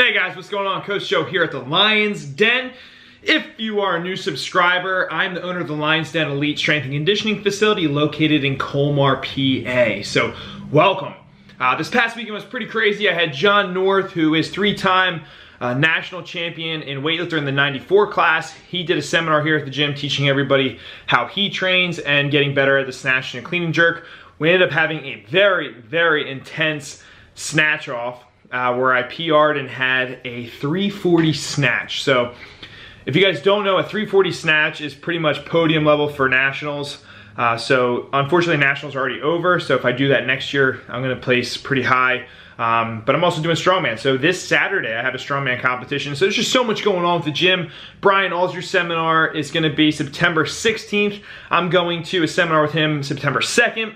Hey guys, what's going on? Coach Joe here at the Lions Den. If you are a new subscriber, I'm the owner of the Lions Den Elite Strength and Conditioning Facility located in Colmar, PA. So, welcome. This past weekend was pretty crazy. I had John North, who is three-time national champion in weightlifter in the 94 class. He did a seminar here at the gym teaching everybody how he trains and getting better at the snatch and clean and jerk. We ended up having a very, very intense snatch off where I PR'd and had a 340 snatch. So if you guys don't know, a 340 snatch is pretty much podium level for nationals. So unfortunately nationals are already over. So if I do that next year, I'm gonna place pretty high. But I'm also doing strongman. So this Saturday I have a strongman competition. So there's just so much going on with the gym. Brian Alsruhe seminar is gonna be September 16th. I'm going to a seminar with him September 2nd.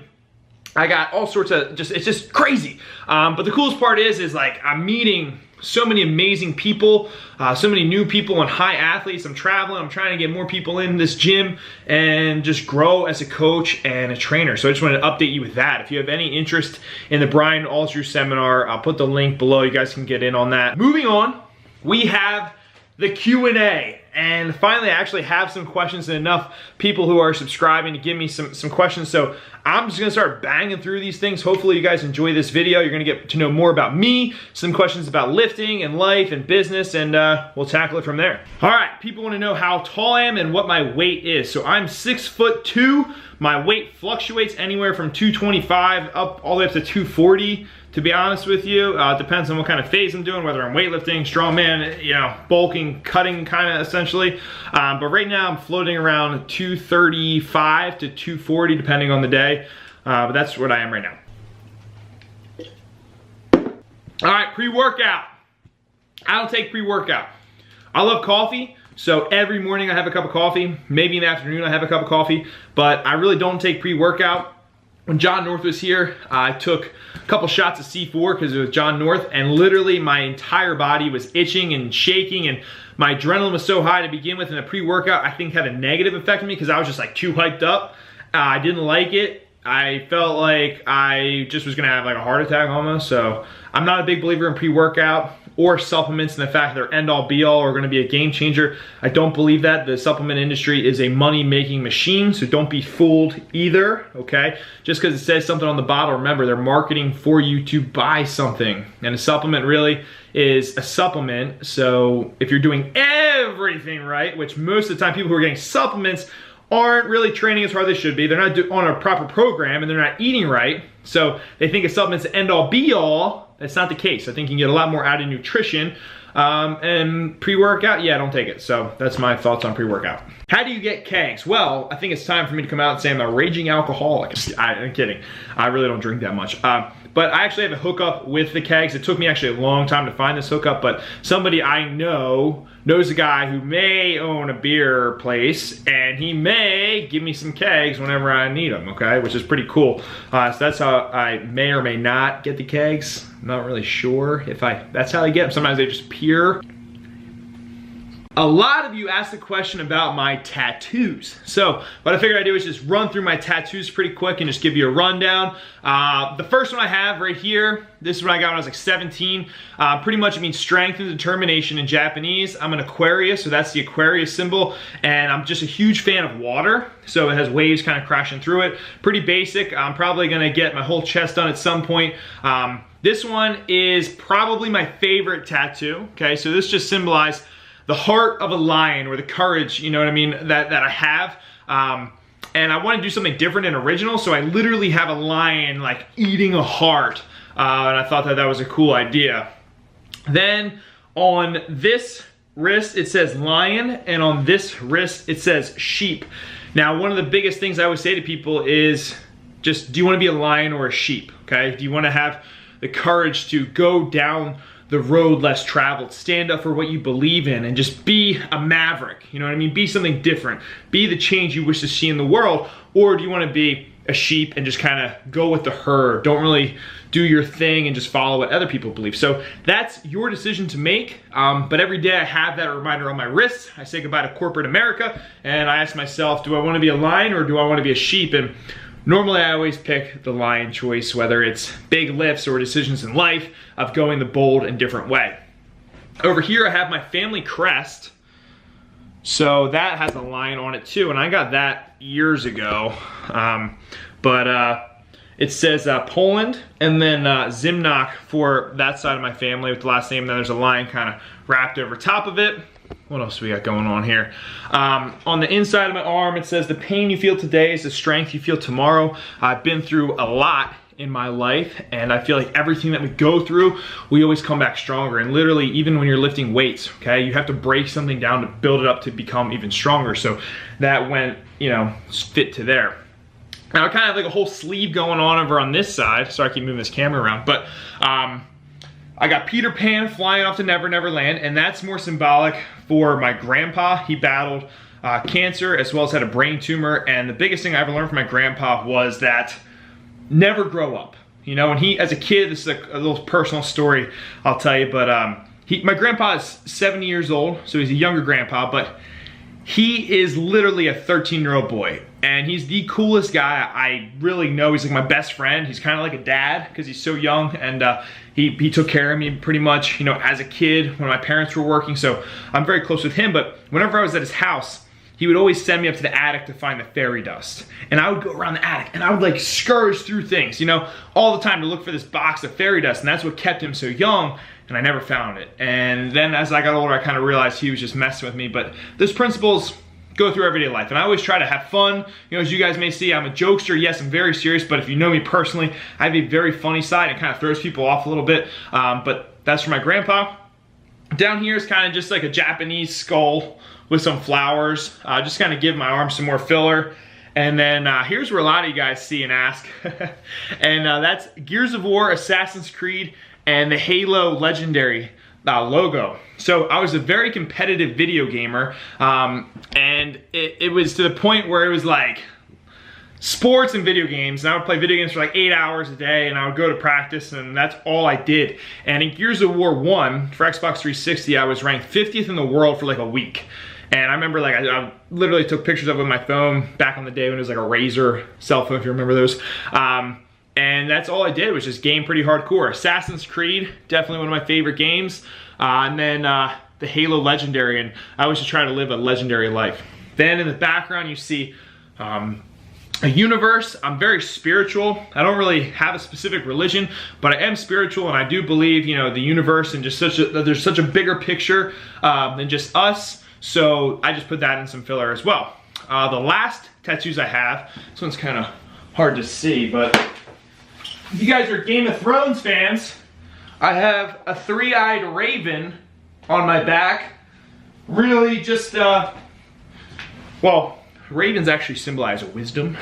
I got all sorts of, it's just crazy. But the coolest part is like I'm meeting so many amazing people, so many new people and high athletes. I'm traveling, I'm trying to get more people in this gym and just grow as a coach and a trainer. So I just wanted to update you with that. If you have any interest in the Brian Alsruhe seminar, I'll put the link below. You guys can get in on that. Moving on, we have the Q&A. And finally, I actually have some questions and enough people who are subscribing to give me some questions. So I'm just gonna start banging through these things. Hopefully you guys enjoy this video. You're gonna get to know more about me, some questions about lifting and life and business, and we'll tackle it from there. All right, people wanna know how tall I am and what my weight is. So I'm 6'2". My weight fluctuates anywhere from 225 up all the way up to 240. To be honest with you, it depends on what kind of phase I'm doing, whether I'm weightlifting, strongman, you know, bulking, cutting kind of essentially. But right now I'm floating around 235 to 240 depending on the day. But that's what I am right now. All right, pre-workout. I don't take pre-workout. I love coffee. So every morning I have a cup of coffee. Maybe in the afternoon I have a cup of coffee. But I really don't take pre-workout. When John North was here, I took a couple shots of C4 because it was John North, and literally my entire body was itching and shaking, and my adrenaline was so high to begin with, and the pre-workout I think had a negative effect on me because I was just like too hyped up. I didn't like it. I felt like I just was gonna have like a heart attack almost. So I'm not a big believer in pre-workout or supplements and the fact that they're end-all be-all or gonna be a game changer. I don't believe that. The supplement industry is a money-making machine, so don't be fooled either, okay? Just because it says something on the bottle, remember, they're marketing for you to buy something. And a supplement really is a supplement, so if you're doing everything right, which most of the time people who are getting supplements aren't really training as hard as they should be. They're not on a proper program and they're not eating right. So they think a supplement's the end-all be-all. That's not the case. I think you can get a lot more out of nutrition. And pre-workout, yeah, don't take it. So that's my thoughts on pre-workout. How do you get kegs? Well, I think it's time for me to come out and say I'm a raging alcoholic. I'm kidding. I really don't drink that much. But I actually have a hookup with the kegs. It took me actually a long time to find this hookup, but somebody I know knows a guy who may own a beer place, and he may give me some kegs whenever I need them, okay? Which is pretty cool. So that's how I may or may not get the kegs. I'm not really sure if that's how I get them. Sometimes they just appear. A lot of you asked the question about my tattoos. So what I figured I'd do is just run through my tattoos pretty quick and just give you a rundown. The first one I have right here, this is what I got when I was like 17. Pretty much it means strength and determination in Japanese. I'm an Aquarius, so that's the Aquarius symbol. And I'm just a huge fan of water. So it has waves kind of crashing through it. Pretty basic. I'm probably gonna get my whole chest done at some point. This one is probably my favorite tattoo. Okay, so this just symbolizes the heart of a lion, or the courage, you know what I mean, that I have. And I want to do something different and original, so I literally have a lion like eating a heart. And I thought that was a cool idea. Then on this wrist it says lion, and on this wrist it says sheep. Now one of the biggest things I always say to people is just, do you want to be a lion or a sheep? Okay, do you want to have the courage to go down the road less traveled, stand up for what you believe in, and just be a maverick, you know what I mean? Be something different, be the change you wish to see in the world. Or do you want to be a sheep and just kind of go with the herd, don't really do your thing and just follow what other people believe? So that's your decision to make, but every day I have that reminder on my wrist. I say goodbye to corporate America, and I ask myself, do I want to be a lion or do I want to be a sheep? And normally I always pick the lion choice, whether it's big lifts or decisions in life of going the bold and different way. Over here I have my family crest. So that has a lion on it too, and I got that years ago. It says Poland, and then Zimnock for that side of my family with the last name. Then there's a lion kind of wrapped over top of it. What else do we got going on here? On the inside of my arm, it says the pain you feel today is the strength you feel tomorrow. I've been through a lot in my life, and I feel like everything that we go through, we always come back stronger. And literally, even when you're lifting weights, okay, you have to break something down to build it up to become even stronger. So that went, you know, fit to there. Now I kind of have like a whole sleeve going on over on this side. Sorry, I keep moving this camera around, but I got Peter Pan flying off to Never Never Land, and that's more symbolic for my grandpa. He battled cancer as well as had a brain tumor, and the biggest thing I ever learned from my grandpa was that never grow up. You know, and he, as a kid, this is a little personal story I'll tell you, but my grandpa is 70 years old, so he's a younger grandpa, but he is literally a 13-year-old boy, and he's the coolest guy I really know. He's like my best friend. He's kind of like a dad because he's so young, and he took care of me pretty much, you know, as a kid when my parents were working, so I'm very close with him. But whenever I was at his house, he would always send me up to the attic to find the fairy dust. And I would go around the attic and I would like scurge through things, you know, all the time to look for this box of fairy dust, and that's what kept him so young, and I never found it. And then as I got older, I kind of realized he was just messing with me. But those principles go through everyday life, and I always try to have fun. You know, as you guys may see, I'm a jokester. Yes, I'm very serious, but if you know me personally, I have a very funny side. It kind of throws people off a little bit, but that's for my grandpa. Down here is kind of just like a Japanese skull with some flowers, just kind of give my arm some more filler. And then here's where a lot of you guys see and ask, and that's Gears of War, Assassin's Creed, and the Halo Legendary logo. So I was a very competitive video gamer, and it was to the point where it was like sports and video games, and I would play video games for like 8 hours a day, and I would go to practice, and that's all I did. And in Gears of War 1 for Xbox 360, I was ranked 50th in the world for like a week. And I remember like I literally took pictures of it with my phone back on the day when it was like a Razor cell phone, if you remember those. And that's all I did was just game pretty hardcore. Assassin's Creed, definitely one of my favorite games. And then the Halo Legendary, and I always just try to live a legendary life. Then in the background you see a universe. I'm very spiritual. I don't really have a specific religion, but I am spiritual, and I do believe, you know, the universe and just there's such a bigger picture than just us. So I just put that in some filler as well. The last tattoos I have, this one's kind of hard to see, but if you guys are Game of Thrones fans, I have a three-eyed raven on my back. Really just, well, ravens actually symbolize wisdom,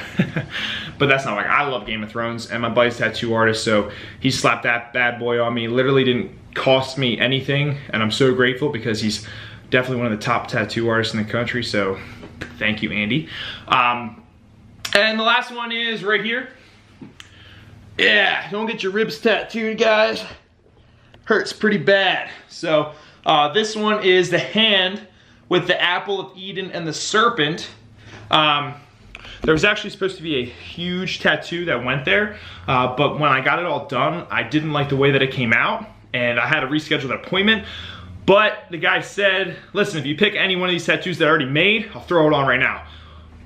but that's not like, I love Game of Thrones, and my buddy's a tattoo artist, so he slapped that bad boy on me. Literally didn't cost me anything, and I'm so grateful because he's definitely one of the top tattoo artists in the country, so thank you, Andy. And the last one is right here. Yeah, don't get your ribs tattooed, guys. Hurts pretty bad. So this one is the hand with the apple of Eden and the serpent. There was actually supposed to be a huge tattoo that went there, but when I got it all done, I didn't like the way that it came out, and I had to reschedule that appointment. But the guy said, listen, if you pick any one of these tattoos that I already made, I'll throw it on right now.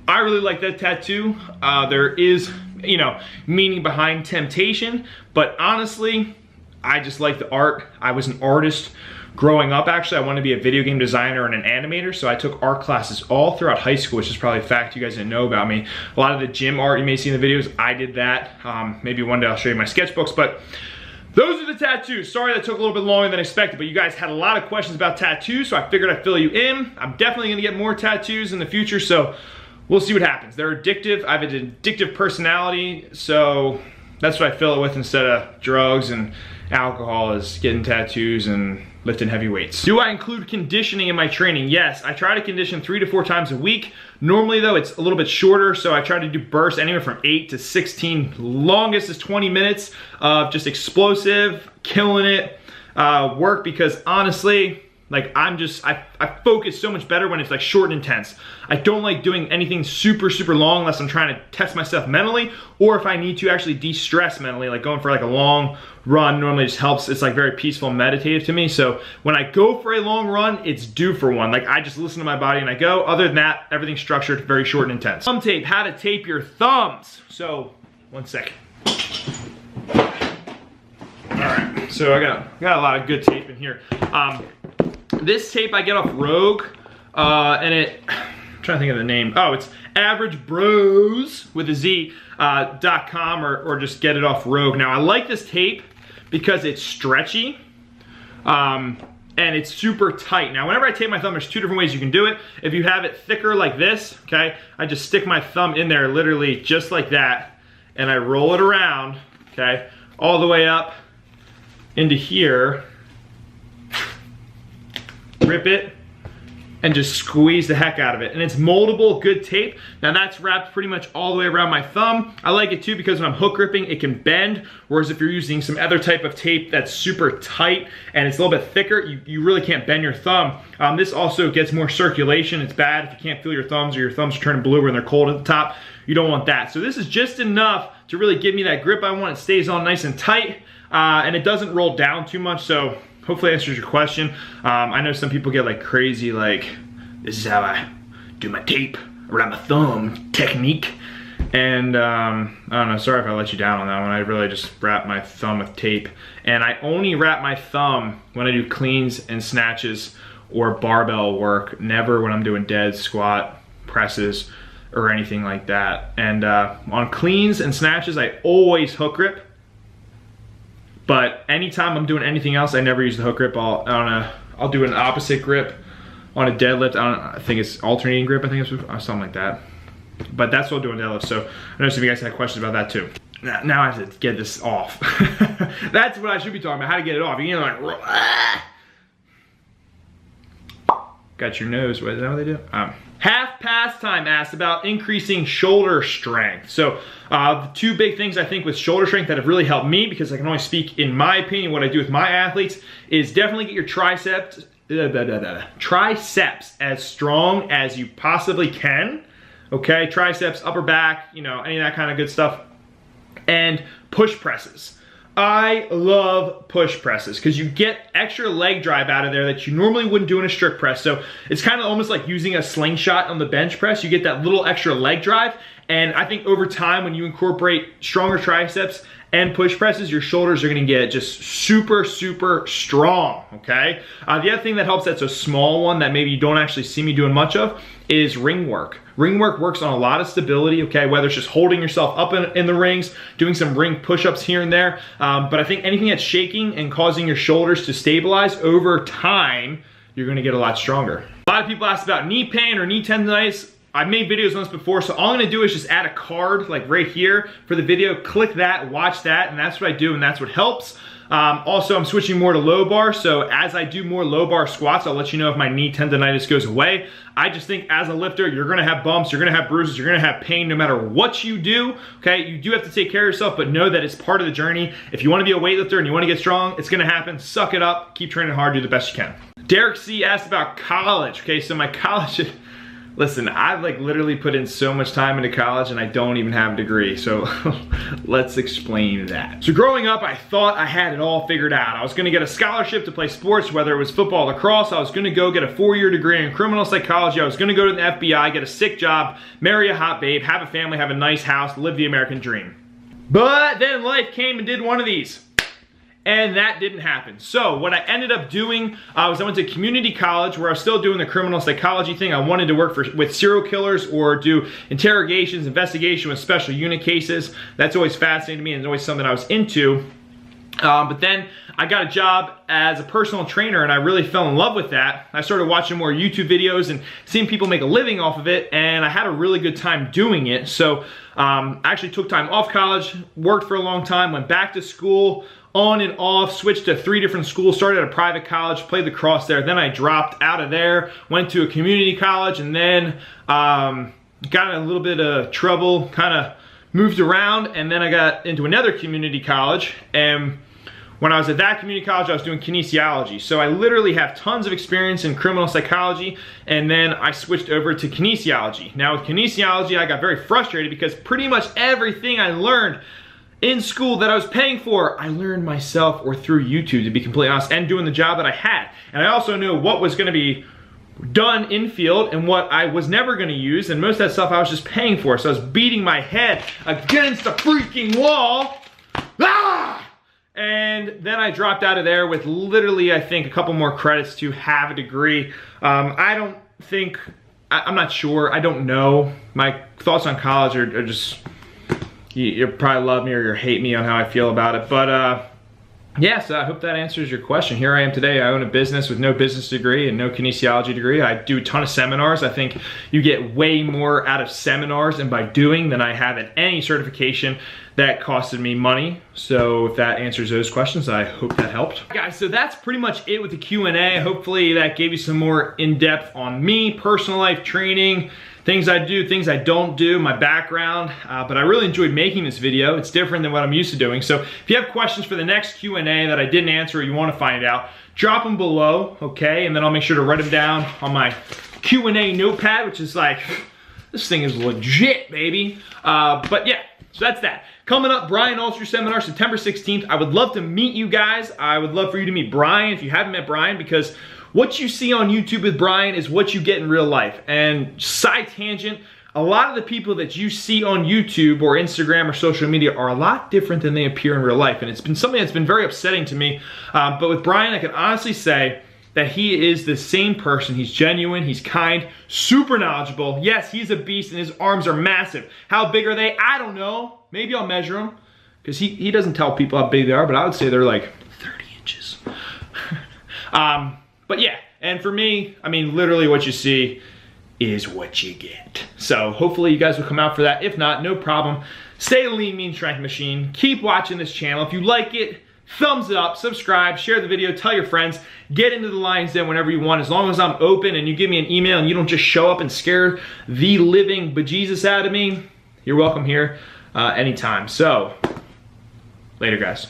I really like that tattoo. There is, you know, meaning behind temptation, but honestly, I just like the art. I was an artist growing up, actually. I wanted to be a video game designer and an animator, so I took art classes all throughout high school, which is probably a fact you guys didn't know about me. A lot of the gym art you may see in the videos, I did that. Maybe one day I'll show you my sketchbooks, but those are the tattoos. Sorry that took a little bit longer than expected, but you guys had a lot of questions about tattoos, so I figured I'd fill you in. I'm definitely gonna get more tattoos in the future, so we'll see what happens. They're addictive. I have an addictive personality, so that's what I fill it with instead of drugs and alcohol, is getting tattoos and lifting heavy weights. Do I include conditioning in my training? Yes, I try to condition 3 to 4 times a week. Normally though, it's a little bit shorter, so I try to do bursts anywhere from 8 to 16. Longest is 20 minutes of just explosive, killing it work, because honestly, Like I focus so much better when it's like short and intense. I don't like doing anything super, super long unless I'm trying to test myself mentally, or if I need to actually de-stress mentally, like going for like a long run normally just helps. It's like very peaceful and meditative to me. So when I go for a long run, it's due for one. Like I just listen to my body and I go. Other than that, everything's structured, very short and intense. Thumb tape, how to tape your thumbs. So, one second. All right, so I got a lot of good tape in here. This tape I get off Rogue, and I'm trying to think of the name. Oh, it's Average Bros with a Z .com, or just get it off Rogue. Now I like this tape because it's stretchy, and it's super tight. Now whenever I tape my thumb, there's two different ways you can do it. If you have it thicker like this, okay, I just stick my thumb in there literally just like that, and I roll it around, okay, all the way up into here, rip it, and just squeeze the heck out of it. And it's moldable, good tape. Now that's wrapped pretty much all the way around my thumb. I like it too because when I'm hook gripping, it can bend, whereas if you're using some other type of tape that's super tight and it's a little bit thicker, you really can't bend your thumb. This also gets more circulation. It's bad if you can't feel your thumbs or your thumbs are turning blue when they're cold at the top. You don't want that. So this is just enough to really give me that grip I want. It stays on nice and tight, and it doesn't roll down too much. So hopefully that answers your question. I know some people get like crazy, like, this is how I do my tape around my thumb technique. And I don't know, sorry if I let you down on that one. I really just wrap my thumb with tape. And I only wrap my thumb when I do cleans and snatches or barbell work, never when I'm doing dead, squat, presses, or anything like that. And on cleans and snatches, I always hook grip. But anytime I'm doing anything else, I never use the hook grip. I'll do an opposite grip on a deadlift. I think it's alternating grip, I think it's something like that. But that's what I'll do on deadlift. So I know some of you guys had questions about that too. Now I have to get this off. That's what I should be talking about, how to get it off. You know, like, got your nose, is that what they do? Half Pastime asked about increasing shoulder strength. So the two big things I think with shoulder strength that have really helped me, because I can only speak in my opinion, what I do with my athletes, is definitely get your triceps as strong as you possibly can. Okay, triceps, upper back, you know, any of that kind of good stuff. And push presses. I love push presses because you get extra leg drive out of there that you normally wouldn't do in a strict press. So it's kind of almost like using a slingshot on the bench press. You get that little extra leg drive. And I think over time, when you incorporate stronger triceps and push presses, your shoulders are gonna get just super, super strong, okay? The other thing that helps, that's a small one that maybe you don't actually see me doing much of, is ring work. Ring work works on a lot of stability, okay? Whether it's just holding yourself up in the rings, doing some ring push-ups here and there. But I think anything that's shaking and causing your shoulders to stabilize over time, you're gonna get a lot stronger. A lot of people ask about knee pain or knee tendonitis. I've made videos on this before, so all I'm gonna do is just add a card like right here for the video, click that, watch that, and that's what I do, and that's what helps. Also, I'm switching more to low bar, so as I do more low bar squats, I'll let you know if my knee tendonitis goes away. I just think as a lifter, you're gonna have bumps, you're gonna have bruises, you're gonna have pain no matter what you do, okay? You do have to take care of yourself, but know that it's part of the journey. If you wanna be a weightlifter and you wanna get strong, it's gonna happen. Suck it up, keep training hard, do the best you can. Derek C asked about college. Okay, so my college, listen, I've like literally put in so much time into college and I don't even have a degree, so let's explain that. So growing up, I thought I had it all figured out. I was gonna get a scholarship to play sports, whether it was football or lacrosse. I was gonna go get a 4-year degree in criminal psychology. I was gonna go to the FBI, get a sick job, marry a hot babe, have a family, have a nice house, live the American dream. But then life came and did one of these. And that didn't happen. So what I ended up doing was I went to community college where I was still doing the criminal psychology thing. I wanted to work with serial killers or do interrogations, investigation with special unit cases. That's always fascinating to me and always something I was into. But then I got a job as a personal trainer and I really fell in love with that. I started watching more YouTube videos and seeing people make a living off of it, and I had a really good time doing it. So I actually took time off college, worked for a long time, went back to school, on and off, switched to 3 different schools, started at a private college, played lacrosse there, then I dropped out of there, went to a community college, and then got in a little bit of trouble, kind of moved around, and then I got into another community college and when I was at that community college, I was doing kinesiology. So I literally have tons of experience in criminal psychology, and then I switched over to kinesiology. Now with kinesiology, I got very frustrated because pretty much everything I learned in school that I was paying for, I learned myself or through YouTube, to be completely honest, and doing the job that I had. And I also knew what was gonna be done in field and what I was never gonna use, and most of that stuff I was just paying for. So I was beating my head against the freaking wall. Ah! And then I dropped out of there with literally, I think, a couple more credits to have a degree. I'm not sure, I don't know. My thoughts on college are just, you probably love me or you hate me on how I feel about it. But yeah, so I hope that answers your question. Here I am today. I own a business with no business degree and no kinesiology degree. I do a ton of seminars. I think you get way more out of seminars and by doing than I have at any certification that costed me money. So if that answers those questions, I hope that helped. Guys, so that's pretty much it with the Q&A. Hopefully that gave you some more in-depth on me, personal life training, things I do, things I don't do, my background, but I really enjoyed making this video. It's different than what I'm used to doing. So if you have questions for the next Q&A that I didn't answer or you want to find out, drop them below, okay? And then I'll make sure to write them down on my Q&A notepad, which is like, this thing is legit, baby. But yeah, so that's that. Coming up, Brian Alsruhe seminar, September 16th. I would love to meet you guys. I would love for you to meet Brian if you haven't met Brian, because what you see on YouTube with Brian is what you get in real life. And side tangent, a lot of the people that you see on YouTube or Instagram or social media are a lot different than they appear in real life. And it's been something that's been very upsetting to me. But with Brian, I can honestly say that he is the same person. He's genuine, he's kind, super knowledgeable. Yes, he's a beast and his arms are massive. How big are they? I don't know. Maybe I'll measure them, because he doesn't tell people how big they are, but I would say they're like 30 inches. But yeah, and for me, I mean, literally what you see is what you get. So hopefully you guys will come out for that. If not, no problem. Stay a lean, mean strength machine. Keep watching this channel. If you like it, thumbs up, subscribe, share the video, tell your friends, get into the Lions Den whenever you want. As long as I'm open and you give me an email and you don't just show up and scare the living bejesus out of me, you're welcome here anytime. So, later guys.